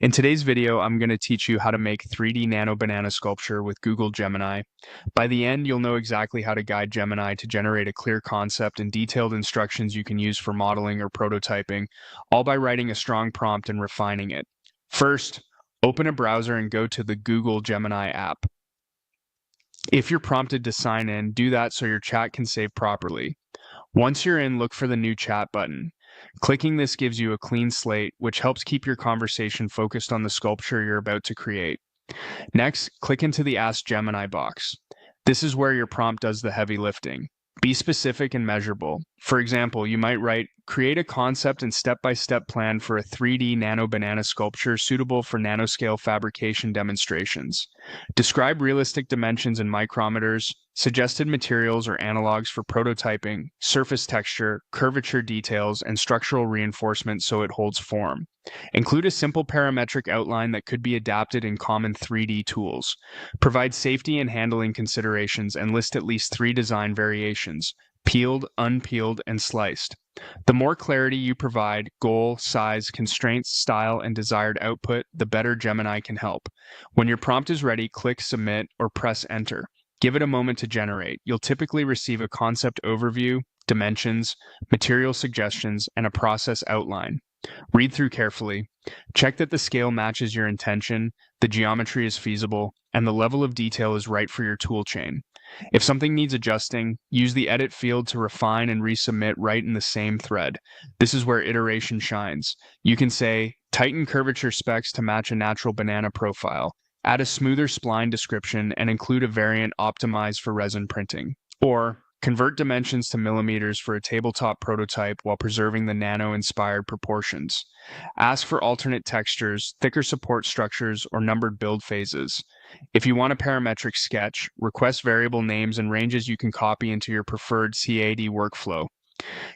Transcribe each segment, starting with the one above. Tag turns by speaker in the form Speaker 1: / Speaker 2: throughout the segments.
Speaker 1: In today's video, I'm going to teach you how to make 3D Nano Banana sculpture with Google Gemini. By the end, you'll know exactly how to guide Gemini to generate a clear concept and detailed instructions you can use for modeling or prototyping, all by writing a strong prompt and refining it. First, open a browser and go to the Google Gemini app. If you're prompted to sign in, do that so your chat can save properly. Once you're in, look for the new chat button. Clicking this gives you a clean slate, which helps keep your conversation focused on the sculpture you're about to create. Next, click into the Ask Gemini box. This is where your prompt does the heavy lifting. Be specific and measurable. For example, you might write, create a concept and step-by-step plan for a 3D nano banana sculpture suitable for nanoscale fabrication demonstrations. Describe realistic dimensions in micrometers, suggested materials or analogs for prototyping, surface texture, curvature details, and structural reinforcement so it holds form. Include a simple parametric outline that could be adapted in common 3D tools. Provide safety and handling considerations and list at least 3 design variations: peeled, unpeeled, and sliced. The more clarity you provide, goal, size, constraints, style, and desired output, the better Gemini can help. When your prompt is ready, click Submit or press Enter. Give it a moment to generate. You'll typically receive a concept overview, dimensions, material suggestions, and a process outline. Read through carefully. Check that the scale matches your intention, the geometry is feasible, and the level of detail is right for your toolchain. If something needs adjusting, use the Edit field to refine and resubmit right in the same thread. This is where iteration shines. You can say, tighten curvature specs to match a natural banana profile, add a smoother spline description, and include a variant optimized for resin printing. Or, convert dimensions to millimeters for a tabletop prototype while preserving the nano-inspired proportions. Ask for alternate textures, thicker support structures, or numbered build phases. If you want a parametric sketch, request variable names and ranges you can copy into your preferred CAD workflow.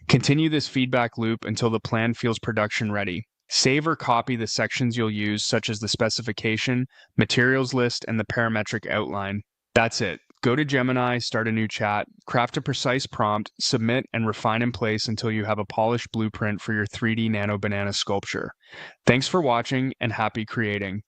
Speaker 1: Continue this feedback loop until the plan feels production ready. Save or copy the sections you'll use, such as the specification, materials list, and the parametric outline. That's it. Go to Gemini, start a new chat, craft a precise prompt, submit, and refine in place until you have a polished blueprint for your 3D Nano Banana sculpture. Thanks for watching and happy creating.